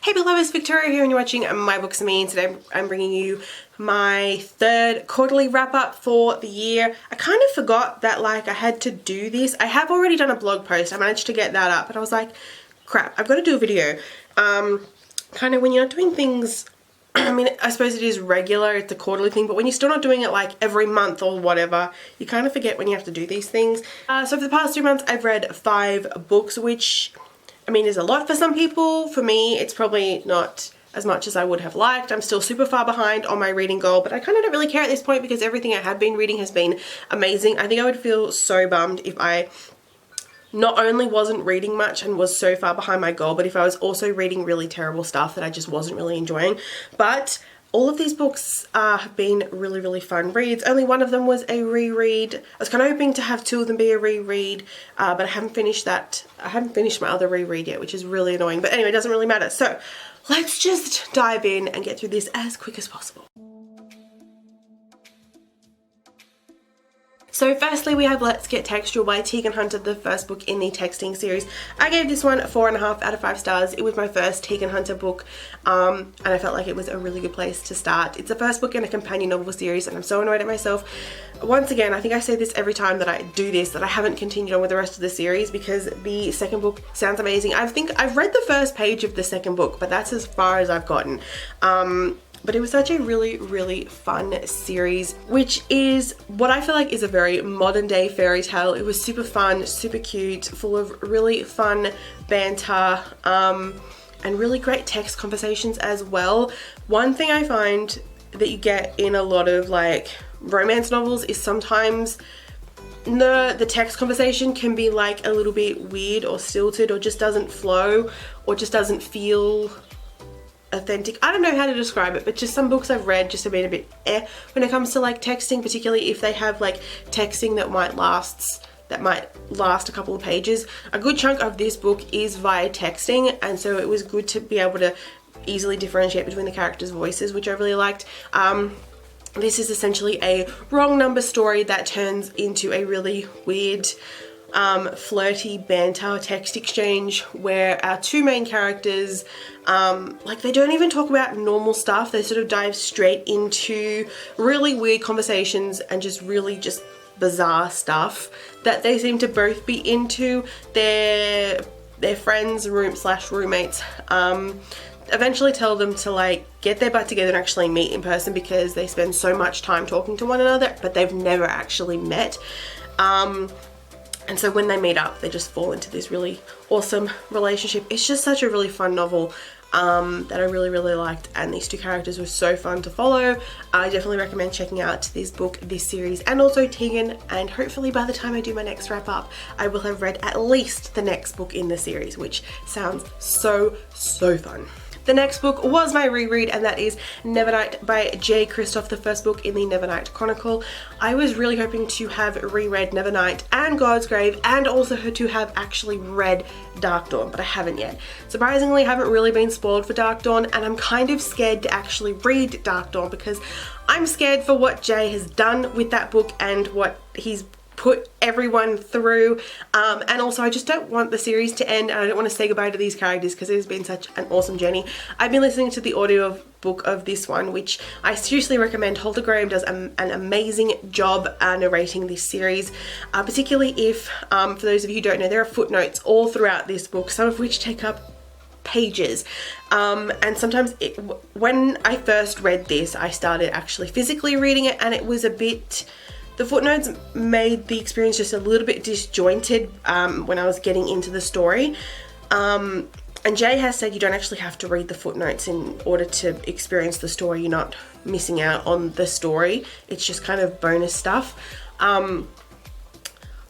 Hey beloveds, Victoria here and you're watching My Books and Me, and today I'm bringing you my third quarterly wrap up for the year. I kind of forgot that I had to do this. I have already done a blog post. I managed to get that up, but I was like, crap, I've got to do a video. Kind of when you're not doing things, I mean, I suppose it is regular, it's a quarterly thing, but when you're still not doing it like every month or whatever, you kind of forget when you have to do these things. So for the past 2 months, I've read 5 books, which, I mean, is a lot for some people. For me, it's probably not as much as I would have liked. I'm still super far behind on my reading goal, but I kind of don't really care at this point because everything I have been reading has been amazing. I think I would feel so bummed if I not only wasn't reading much and was so far behind my goal, but if I was also reading really terrible stuff that I just wasn't really enjoying. But all of these books have been really, really fun reads. Only one of them was a reread. I was kind of hoping to have 2 of them be a reread, but I haven't finished that. I haven't finished my other reread yet, which is really annoying. But anyway, it doesn't really matter. So let's just dive in and get through this as quick as possible. So firstly, we have Let's Get Textual by Tegan Hunter, the first book in the texting series. I gave this one 4.5 out of 5 stars. It was my first Tegan Hunter book, and I felt like it was a really good place to start. It's the first book in a companion novel series, and I'm so annoyed at myself. Once again, I think I say this every time that I do this, that I haven't continued on with the rest of the series because the second book sounds amazing. I think I've read the first page of the second book, but that's as far as I've gotten. But it was such a really, really fun series, which is what I feel like is a very modern day fairy tale. It was super fun, super cute, full of really fun banter, and really great text conversations as well. One thing I find that you get in a lot of romance novels is sometimes the text conversation can be like a little bit weird or stilted or just doesn't flow or just doesn't feel authentic. I don't know how to describe it, but just some books I've read just have been a bit when it comes to texting, particularly if they have texting that might last a couple of pages. A good chunk of this book is via texting, and so it was good to be able to easily differentiate between the characters' voices, which I really liked. This is essentially a wrong number story that turns into a really weird flirty banter text exchange where our 2 main characters they don't even talk about normal stuff. They sort of dive straight into really weird conversations and just bizarre stuff that they seem to both be into. Their friends / roommates eventually tell them to get their butt together and actually meet in person because they spend so much time talking to one another, but they've never actually met. And so when they meet up, they just fall into this really awesome relationship. It's just such a really fun novel that I really, really liked, and these 2 characters were so fun to follow. I definitely recommend checking out this book, this series, and also Tegan, and hopefully by the time I do my next wrap up, I will have read at least the next book in the series, which sounds so, so fun. The next book was my reread, and that is Nevernight by J. Kristoff, the first book in the Nevernight Chronicle. I was really hoping to have reread Nevernight and God's Grave, and also to have actually read Dark Dawn, but I haven't yet. Surprisingly, I haven't really been spoiled for Dark Dawn, and I'm kind of scared to actually read Dark Dawn because I'm scared for what Jay has done with that book and what he's put everyone through, and also I just don't want the series to end, and I don't want to say goodbye to these characters because it has been such an awesome journey. I've been listening to the audio book of this one, which I seriously recommend. Holder Graham does an amazing job narrating this series, particularly if, for those of you who don't know, there are footnotes all throughout this book, some of which take up pages, and sometimes when I first read this, I started actually physically reading it, and it was a bit... The footnotes made the experience just a little bit disjointed when I was getting into the story. And Jay has said you don't actually have to read the footnotes in order to experience the story. You're not missing out on the story. It's just kind of bonus stuff.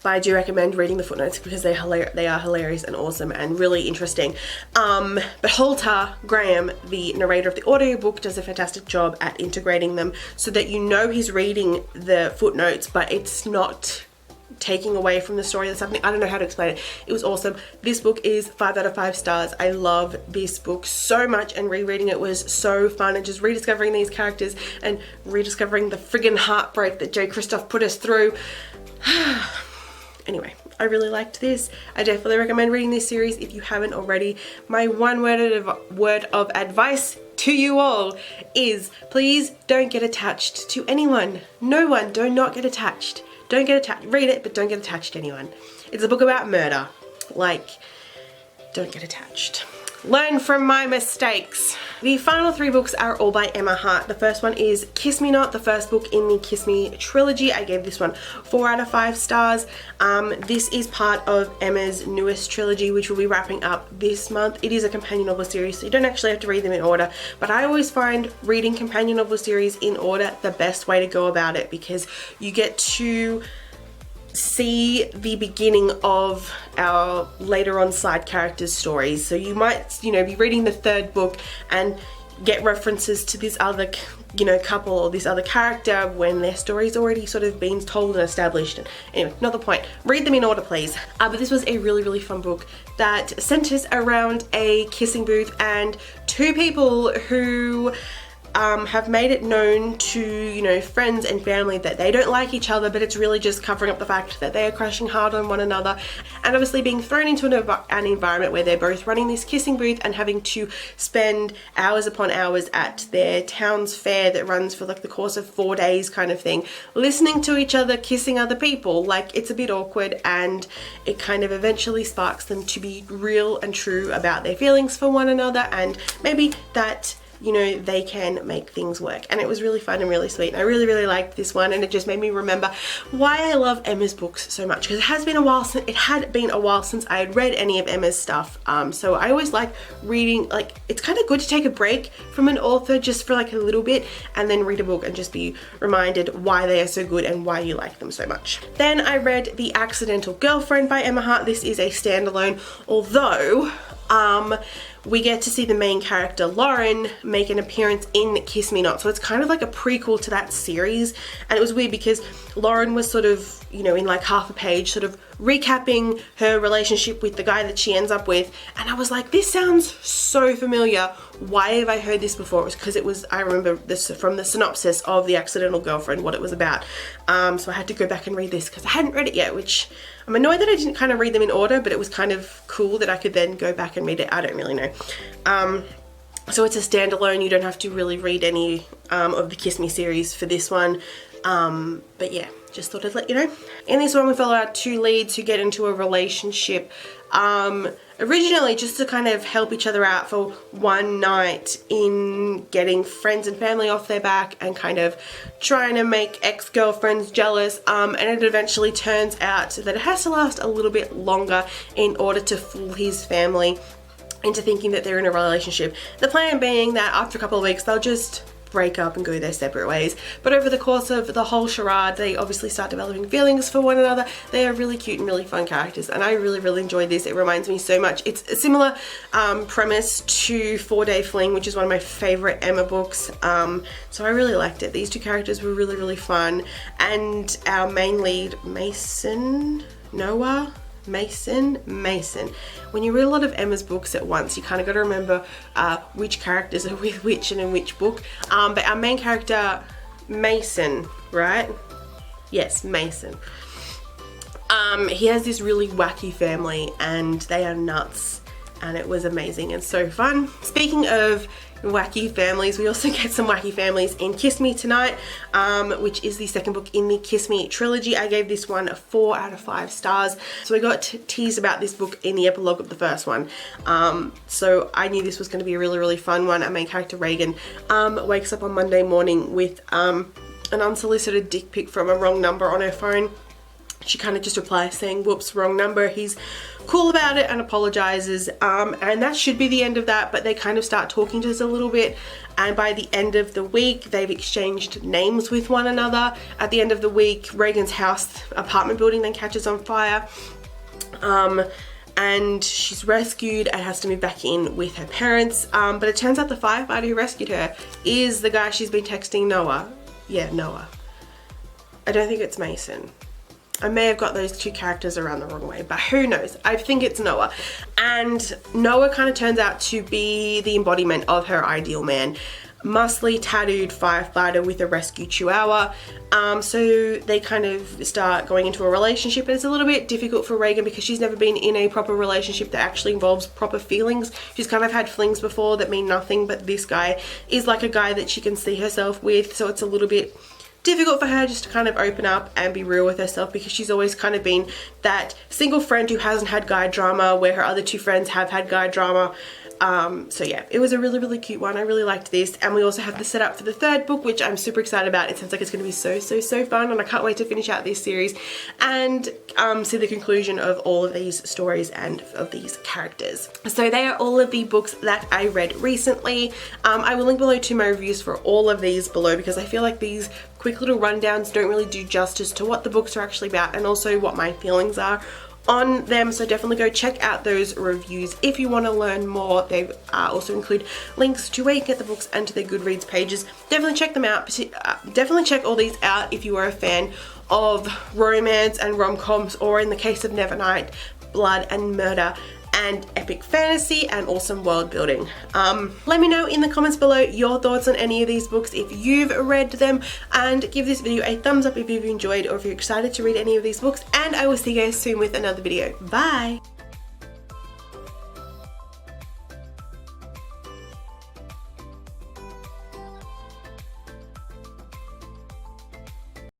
But I do recommend reading the footnotes because they are hilarious and awesome and really interesting. But Holder Graham, the narrator of the audiobook, does a fantastic job at integrating them so that you know he's reading the footnotes, but it's not taking away from the story that's happening. I don't know how to explain it. It was awesome. This book is 5 out of 5 stars. I love this book so much, and rereading it was so fun, and just rediscovering these characters and rediscovering the friggin' heartbreak that J. Kristoff put us through. Anyway, I really liked this. I definitely recommend reading this series if you haven't already. My one word of advice to you all is please don't get attached to anyone. No one, do not get attached. Don't get attached. Read it, but don't get attached to anyone. It's a book about murder. Like, don't get attached. Learn from my mistakes. The final 3 books are all by Emma Hart. The first one is Kiss Me Not, the first book in the Kiss Me trilogy. I gave this one 4 out of 5 stars. This is part of Emma's newest trilogy, which will be wrapping up this month. It is a companion novel series, so you don't actually have to read them in order, but I always find reading companion novel series in order the best way to go about it, because you get to see the beginning of our later on side characters' stories. So you might, be reading the 3rd book and get references to this other, couple or this other character when their story's already sort of been told and established. And anyway, not the point. Read them in order, please. But this was a really, really fun book that centers around a kissing booth and 2 people who have made it known to, friends and family that they don't like each other, but it's really just covering up the fact that they are crushing hard on one another, and obviously being thrown into an environment where they're both running this kissing booth and having to spend hours upon hours at their town's fair that runs for like the course of 4 days kind of thing, listening to each other kissing other people. Like, it's a bit awkward, and it kind of eventually sparks them to be real and true about their feelings for one another, and maybe that they can make things work. And it was really fun and really sweet. And I really, really liked this one, and it just made me remember why I love Emma's books so much, because it had been a while since I had read any of Emma's stuff. So I always like reading, like, it's kind of good to take a break from an author just for like a little bit and then read a book and just be reminded why they are so good and why you like them so much. Then I read The Accidental Girlfriend by Emma Hart. This is a standalone, although we get to see the main character, Lauren, make an appearance in Kiss Me Not. So it's kind of like a prequel to that series. And it was weird because Lauren was sort of, in like half a page, sort of recapping her relationship with the guy that she ends up with. And I was like, this sounds so familiar. Why have I heard this before? It was because I remember this from the synopsis of The Accidental Girlfriend, what it was about. So I had to go back and read this because I hadn't read it yet, which I'm annoyed that I didn't kind of read them in order, but it was kind of cool that I could then go back and read it. I don't really know. So it's a standalone. You don't have to really read any of the Kiss Me series for this one. But yeah, just thought I'd let you know. In this one, we follow our 2 leads who get into a relationship originally just to kind of help each other out for one night in getting friends and family off their back and kind of trying to make ex-girlfriends jealous, and it eventually turns out that it has to last a little bit longer in order to fool his family into thinking that they're in a relationship. The plan being that after a couple of weeks they'll just break up and go their separate ways. But over the course of the whole charade, they obviously start developing feelings for one another. They are really cute and really fun characters, and I really, really enjoyed this. It reminds me so much. It's a similar premise to 4 Day Fling, which is one of my favorite Emma books. So I really liked it. These 2 characters were really, really fun, and our main lead, Mason. When you read a lot of Emma's books at once, you kind of got to remember which characters are with which and in which book. But our main character, Mason, right? Yes, Mason. He has this really wacky family and they are nuts, and it was amazing and so fun. Speaking of wacky families, we also get some wacky families in Kiss Me Tonight, which is the second book in the Kiss Me trilogy. I gave this one a 4 out of 5 stars. So we got teased about this book in the epilogue of the first one. So I knew this was going to be a really, really fun one. Our main character, Reagan, wakes up on Monday morning with an unsolicited dick pic from a wrong number on her phone. She kind of just replies saying, whoops, wrong number. He's cool about it and apologizes, and that should be the end of that, but they kind of start talking to us a little bit, and by the end of the week they've exchanged names with one another. At the end of the week, Reagan's apartment building then catches on fire, and she's rescued and has to move back in with her parents, but it turns out the firefighter who rescued her is the guy she's been texting, Noah. Yeah, Noah. I don't think it's Mason. I may have got those 2 characters around the wrong way, but who knows? I think it's Noah. And Noah kind of turns out to be the embodiment of her ideal man. muscly tattooed firefighter with a rescue chihuahua. So they kind of start going into a relationship, and it's a little bit difficult for Reagan because she's never been in a proper relationship that actually involves proper feelings. She's kind of had flings before that mean nothing, but this guy is like a guy that she can see herself with, so it's a little bit difficult for her just to kind of open up and be real with herself, because she's always kind of been that single friend who hasn't had guy drama, where her other two friends have had guy drama. So yeah, it was a really, really cute one. I really liked this. And we also have the setup for the third book, which I'm super excited about. It sounds like it's going to be so fun, and I can't wait to finish out this series and see the conclusion of all of these stories and of these characters. So they are all of the books that I read recently. I will link below to my reviews for all of these below, because I feel like these quick little rundowns don't really do justice to what the books are actually about and also what my feelings are on them. So definitely go check out those reviews if you want to learn more. They also include links to where you can get the books and to their Goodreads pages. Definitely check them out. Definitely check all these out if you are a fan of romance and rom-coms, or in the case of Nevernight, blood and murder and epic fantasy and awesome world building. Let me know in the comments below your thoughts on any of these books if you've read them, and give this video a thumbs up if you've enjoyed or if you're excited to read any of these books, and I will see you guys soon with another video. Bye!